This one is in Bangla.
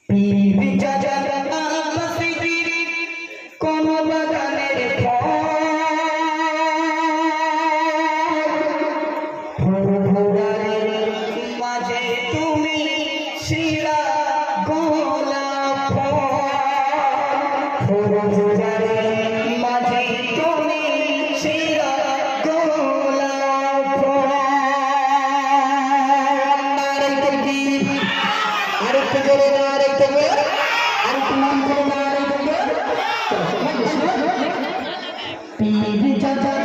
পীর চাচা আব্বাসী কোন বাগানের ফুলফুলের মাঝে তুমি শিরা গোলাপ ফুলফুলের মাঝে তুমি শিরা গোলাপ আরেকটু জোরে না আরেকটু নাম করে না আরেকটু পীর চাচা